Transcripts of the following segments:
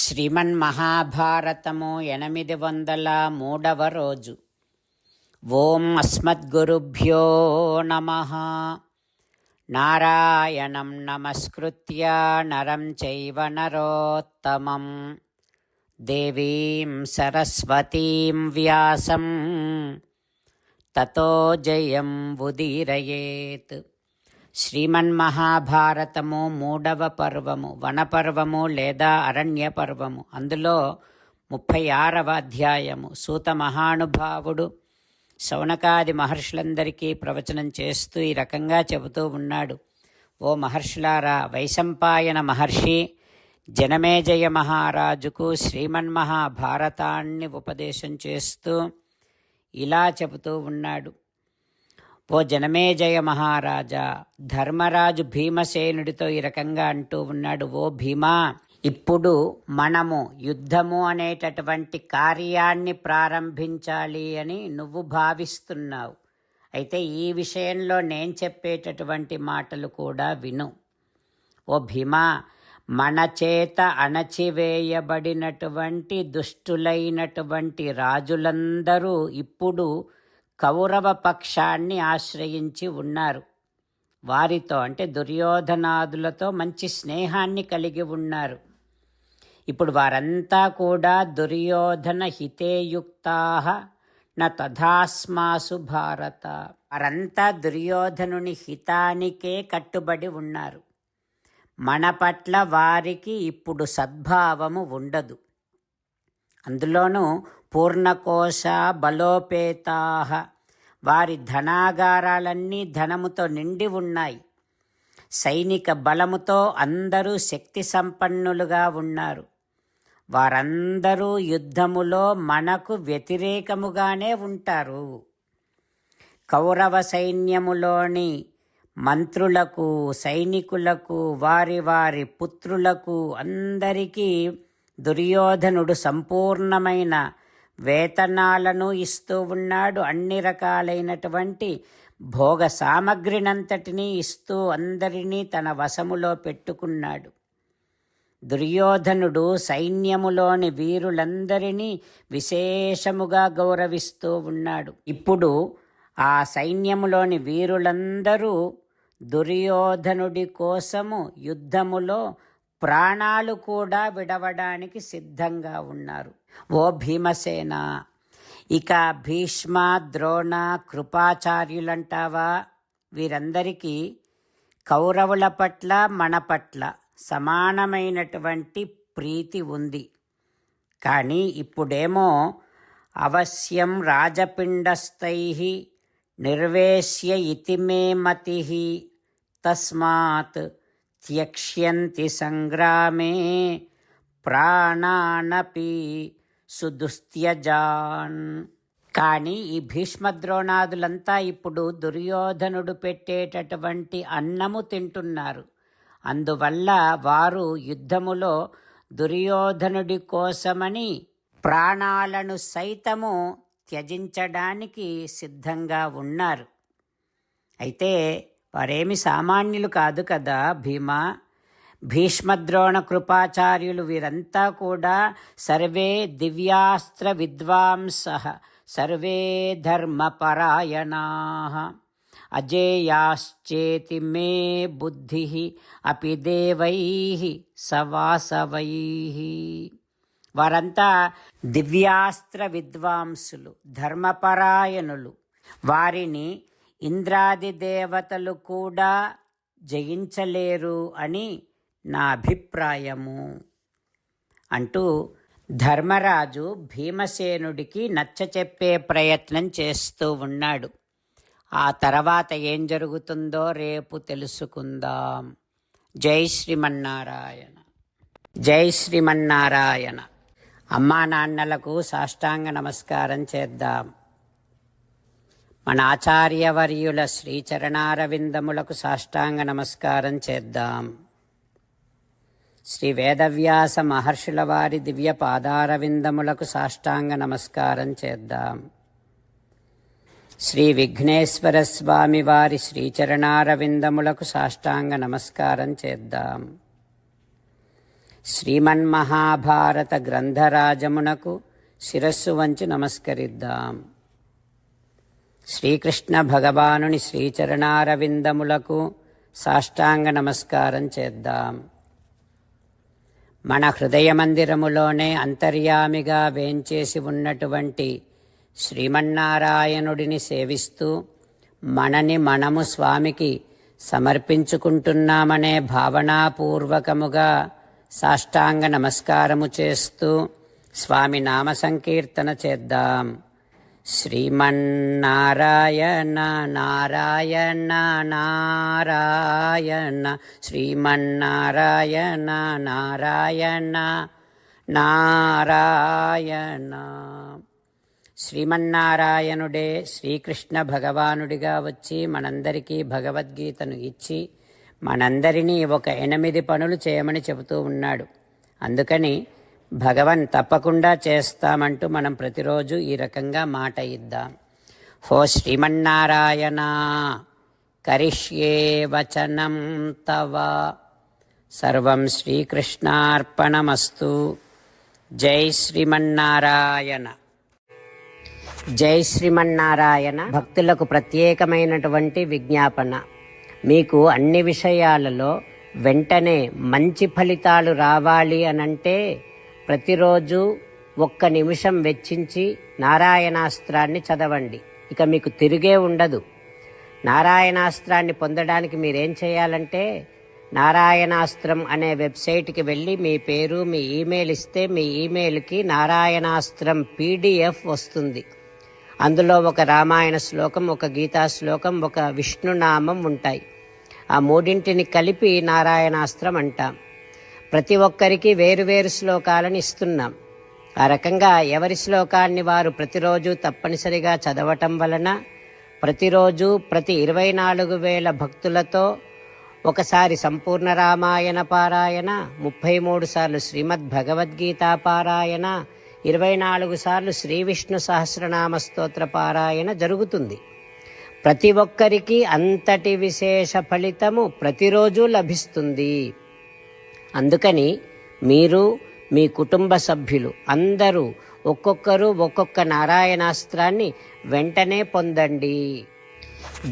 శ్రీమన్మహాభారతము 803వ రోజు. ఓం అస్మద్గురుభ్యో నమః. నారాయణం నమస్కృత్య నరం చైవ నరోత్తమం దేవీం సరస్వతీం వ్యాసం తతో జయం ఉదీరయేత్. శ్రీమన్మహాభారతము 3వ పర్వము, వనపర్వము లేదా అరణ్య పర్వము. అందులో 36వ అధ్యాయము. సూత మహానుభావుడు శౌనకాది మహర్షులందరికీ ప్రవచనం చేస్తూ ఈ రకంగా చెబుతూ ఉన్నాడు. ఓ మహర్షులారా, వైశంపాయన మహర్షి జనమేజయ మహారాజుకు శ్రీమన్మహాభారతాన్ని ఉపదేశం చేస్తూ ఇలా చెబుతూ ఉన్నాడు. ఓ జనమేజయ మహారాజా, ధర్మరాజు భీమసేనుడితో ఈ రకంగా అంటూ ఉన్నాడు. ఓ భీమా, ఇప్పుడు మనము యుద్ధము అనేటటువంటి కార్యాన్ని ప్రారంభించాలి అని నువ్వు భావిస్తున్నావు. అయితే ఈ విషయంలో నేను చెప్పేటటువంటి మాటలు కూడా విను. ఓ భీమా, మన చేత అణచివేయబడినటువంటి దుష్టులైనటువంటి రాజులందరూ ఇప్పుడు కౌరవ పక్షాన్ని ఆశ్రయించి ఉన్నారు. వారితో అంటే దుర్యోధనాదులతో మంచి స్నేహాన్ని కలిగి ఉన్నారు. ఇప్పుడు వారంతా కూడా దుర్యోధన హితేయుక్తాః న తథాస్మాసు భారత. వారంతా దుర్యోధనుని హితానికే కట్టుబడి ఉన్నారు. మన పట్ల వారికి ఇప్పుడు సద్భావము ఉండదు. అందులోనూ పూర్ణకోశ బలోపేతాః, వారి ధనాగారాలన్నీ ధనముతో నిండి ఉన్నాయి. సైనిక బలముతో అందరూ శక్తి సంపన్నులుగా ఉన్నారు. వారందరూ యుద్ధములో మనకు వ్యతిరేకముగానే ఉంటారు. కౌరవ సైన్యములోని మంత్రులకు, సైనికులకు, వారి వారి పుత్రులకు అందరికీ దుర్యోధనుడు సంపూర్ణమైన వేతనాలను ఇస్తూ ఉన్నాడు. అన్ని రకాలైనటువంటి భోగ సామగ్రినంతటినీ ఇస్తూ అందరినీ తన వశములో పెట్టుకున్నాడు. దుర్యోధనుడు సైన్యములోని వీరులందరినీ విశేషముగా గౌరవిస్తూ ఉన్నాడు. ఇప్పుడు ఆ సైన్యములోని వీరులందరూ దుర్యోధనుడి కోసము యుద్ధములో ప్రాణాలు కూడా విడవడానికి సిద్ధంగా ఉన్నారు. ఓ భీమసేన, ఇక భీష్మ, ద్రోణ, కృపాచార్యులంటావా, వీరందరికీ కౌరవుల పట్ల మన పట్ల సమానమైనటువంటి ప్రీతి ఉంది. కానీ ఇప్పుడేమో అవశ్యం రాజపిండస్థైః నిర్వేశ్య ఇతి మే మతిః తస్మాత్ త్యక్ష్యంతి సంగ్రామే ప్రాణానపి సుదుస్త్యజాన్. కానీ ఈ భీష్మద్రోణాదులంతా ఇప్పుడు దుర్యోధనుడు పెట్టేటటువంటి అన్నము తింటున్నారు. అందువల్ల వారు యుద్ధములో దుర్యోధనుడి కోసమని ప్రాణాలను సైతము త్యజించడానికి సిద్ధంగా ఉన్నారు. అయితే వారేమి సామాన్యులు కాదు కదా భీమా. భీష్మద్రోణ కృపాచార్యులు వీరంతా కూడా సర్వే దివ్యాస్త్ర విద్వాంసః సర్వే ధర్మపరాయణాః అజేయాశ్చేతి మే బుద్ధిః అపి దేవైః సవాసవైః. వారంతా దివ్యాస్త్ర విద్వాంసులు, ధర్మపరాయణులు. వారిని ఇంద్రాది దేవతలు కూడా జయించలేరు అని నా అభిప్రాయము అంటూ ధర్మరాజు భీమసేనుడికి నచ్చచెప్పే ప్రయత్నం చేస్తూ ఉన్నాడు. ఆ తర్వాత ఏం జరుగుతుందో రేపు తెలుసుకుందాం. జై శ్రీమన్నారాయణ. జై శ్రీమన్నారాయణ. అమ్మా నాన్నలకు సాష్టాంగ నమస్కారం చేద్దాం. మన ఆచార్యవర్యుల శ్రీచరణారవిందములకు సాష్టాంగ నమస్కారం చేద్దాం. శ్రీ వేదవ్యాస మహర్షుల వారి దివ్య పాదారవిందములకు సాష్టాంగ నమస్కారం చేద్దాం. శ్రీ విఘ్నేశ్వర స్వామి వారి శ్రీచరణారవిందములకు సాష్టాంగ నమస్కారం చేద్దాం. శ్రీమన్మహాభారత గ్రంథరాజమునకు శిరస్సు వంచి నమస్కరిద్దాం. శ్రీకృష్ణ భగవానుని శ్రీచరణారవిందములకు సాష్టాంగ నమస్కారం చేద్దాం. మన హృదయ మందిరములోనే అంతర్యామిగా వేంచేసి ఉన్నటువంటి శ్రీమన్నారాయణుడిని సేవిస్తూ మనని మనము స్వామికి సమర్పించుకుంటున్నామనే భావనాపూర్వకముగా సాష్టాంగ నమస్కారము చేస్తూ స్వామి నామ సంకీర్తన చేద్దాం. శ్రీమన్నారాయణ నారాయణ నారాయణ శ్రీమన్నారాయణ నారాయణ నారాయణ. శ్రీమన్నారాయణుడే శ్రీకృష్ణ భగవానుడిగా వచ్చి మనందరికీ భగవద్గీతను ఇచ్చి మనందరినీ ఒక 8 పనులు చేయమని చెబుతూ ఉన్నాడు. అందుకని భగవన్ తప్పకుండా చేస్తామంటూ మనం ప్రతిరోజు ఈ రకంగా మాట ఇద్దాం. హో శ్రీమన్నారాయణ కరిష్యే వచనం తవ సర్వం శ్రీకృష్ణార్పణమస్తు. జై శ్రీమన్నారాయణ. జై శ్రీమన్నారాయణ. భక్తులకు ప్రత్యేకమైనటువంటి విజ్ఞాపన. మీకు అన్ని విషయాలలో వెంటనే మంచి ఫలితాలు రావాలి అనంటే ప్రతిరోజు 1 నిమిషం వెచ్చించి నారాయణాస్త్రాన్ని చదవండి. ఇక మీకు తిరిగే ఉండదు. నారాయణాస్త్రాన్ని పొందడానికి మీరేం చేయాలంటే నారాయణాస్త్రం అనే వెబ్సైట్కి వెళ్ళి మీ పేరు మీ ఈమెయిల్ ఇస్తే మీ ఈమెయిల్కి నారాయణాస్త్రం PDF వస్తుంది. అందులో ఒక రామాయణ శ్లోకం, ఒక గీతా శ్లోకం, ఒక విష్ణునామం ఉంటాయి. ఆ 3 కలిపి నారాయణాస్త్రం అంటాం. ప్రతి ఒక్కరికి వేరువేరు శ్లోకాలను ఇస్తున్నాం. ఆ రకంగా ఎవరి శ్లోకాన్ని వారు ప్రతిరోజు తప్పనిసరిగా చదవటం వలన ప్రతిరోజు ప్రతి 24,000 భక్తులతో ఒకసారి సంపూర్ణ రామాయణ పారాయణ, 33 సార్లు శ్రీమద్ భగవద్గీత పారాయణ, 24 సార్లు శ్రీ విష్ణు సహస్రనామ స్తోత్ర పారాయణ జరుగుతుంది. ప్రతి ఒక్కరికి అంతటి విశేష ఫలితము ప్రతిరోజు లభిస్తుంది. అందుకని మీరు మీ కుటుంబ సభ్యులు అందరూ ఒక్కొక్కరు ఒక్కొక్క నారాయణాస్త్రాన్ని వెంటనే పొందండి.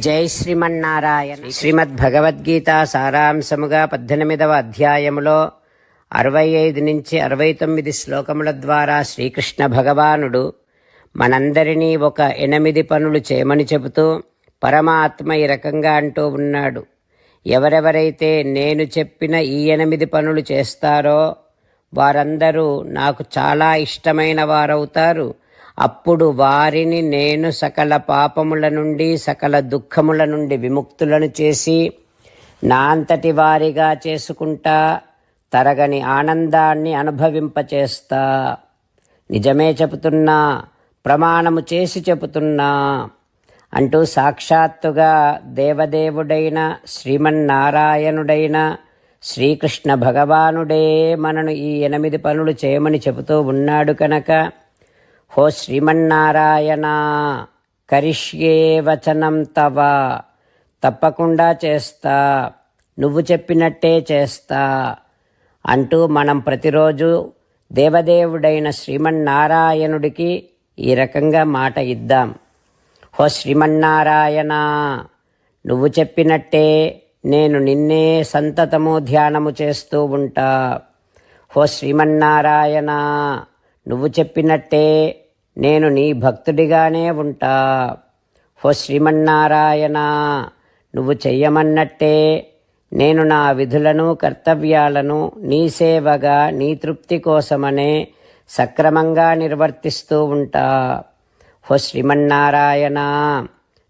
జై శ్రీమన్నారాయణ. శ్రీమద్ భగవద్గీత సారాంశముగా 18వ అధ్యాయములో 65 నుంచి 69 శ్లోకముల ద్వారా శ్రీకృష్ణ భగవానుడు మనందరినీ ఒక 8 పనులు చేయమని చెబుతూ పరమాత్మ ఈ రకంగా అంటూ ఉన్నాడు. ఎవరెవరైతే నేను చెప్పిన ఈ 8 పనులు చేస్తారో వారందరూ నాకు చాలా ఇష్టమైన వారవుతారు. అప్పుడు వారిని నేను సకల పాపముల నుండి సకల దుఃఖముల నుండి విముక్తులను చేసి నా అంతటి వారిగా చేసుకుంటా, తరగని ఆనందాన్ని అనుభవింపచేస్తా. నిజమే చెబుతున్నా, ప్రమాణము చేసి చెబుతున్నా అంటూ సాక్షాత్తుగా దేవదేవుడైన శ్రీమన్నారాయణుడైన శ్రీకృష్ణ భగవానుడే మనను ఈ 8 పనులు చేయమని చెబుతూ ఉన్నాడు కనుక హో శ్రీమన్నారాయణ కరిష్యే వచనం తవ, తప్పకుండా చేస్తా, నువ్వు చెప్పినట్టే చేస్తా అంటూ మనం ప్రతిరోజు దేవదేవుడైన శ్రీమన్నారాయణుడికి ఈ రకంగా మాట ఇద్దాం. హో శ్రీమన్నారాయణ, నువ్వు చెప్పినట్టే నేను నిన్నే సంతతము ధ్యానము చేస్తూ ఉంటా. హో శ్రీమన్నారాయణ, నువ్వు చెప్పినట్టే నేను నీ భక్తుడిగానే ఉంటా. హో శ్రీమన్నారాయణ, నువ్వు చెయ్యమన్నట్టే నేను నా విధులను కర్తవ్యాలను నీ సేవగా నీ తృప్తి కోసమనే సక్రమంగా నిర్వర్తిస్తూ ఉంటా. హో శ్రీమన్నారాయణ,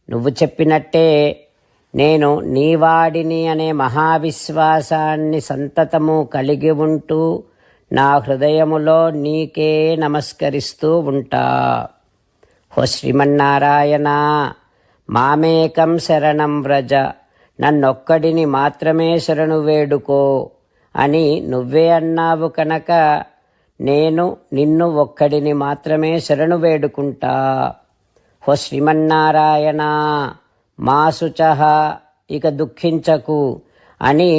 నువ్వు చెప్పినట్టే నేను నీవాడిని అనే మహావిశ్వాసాన్ని సంతతము కలిగి ఉంటూ నా హృదయములో నీకే నమస్కరిస్తూ ఉంటా. హో శ్రీమన్నారాయణ, మామేకం శరణం వ్రజ, నన్నొక్కడిని మాత్రమే శరణు వేడుకో అని నువ్వే అన్నావు కనుక నేను నిన్ను ఒక్కడిని మాత్రమే శరణు వేడుకుంటా. హో శ్రీమన్నారాయణ, మా శుచః, ఇక దుఃఖించకు అని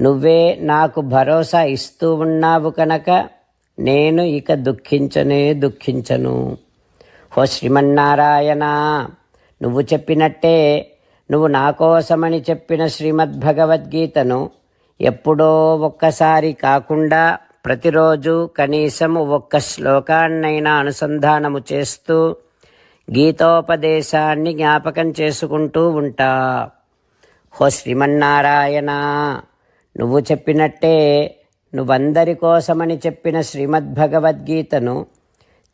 నువ్వే నాకు భరోసా ఇస్తూ ఉన్నావు కనుక నేను ఇక దుఃఖించను. ఓ శ్రీమన్నారాయణ, నువ్వు చెప్పినట్టే, నువ్వు నా కోసమని చెప్పిన శ్రీమద్భగవద్గీతను ఎప్పుడో ఒక్కసారి కాకుండా ప్రతిరోజు కనీసం ఒక్క శ్లోకాన్నైనా అనుసంధానము చేస్తూ గీతోపదేశాన్ని జ్ఞాపకం చేసుకుంటూ ఉంటా. ఓ శ్రీమన్నారాయణ, నువ్వు చెప్పినట్టే, నువ్వందరి కోసమని చెప్పిన శ్రీమద్భగవద్గీతను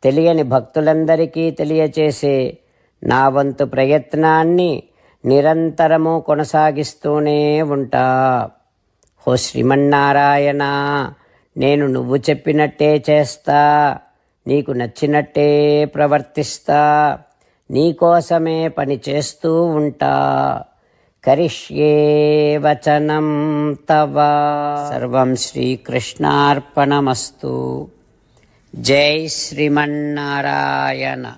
తెలియని భక్తులందరికీ తెలియచేసే నా వంతు ప్రయత్నాన్ని నిరంతరము కొనసాగిస్తూనే ఉంటా. ఓ శ్రీమన్నారాయణ, నేను నువ్వు చెప్పినట్టే చేస్తా, నీకు నచ్చినట్టే ప్రవర్తిస్తా, నీకోసమే పని చేస్తూ ఉంటా. కరిష్యే వచనం తవ. సర్వం శ్రీకృష్ణార్పణమస్తు. జై శ్రీమన్నారాయణ.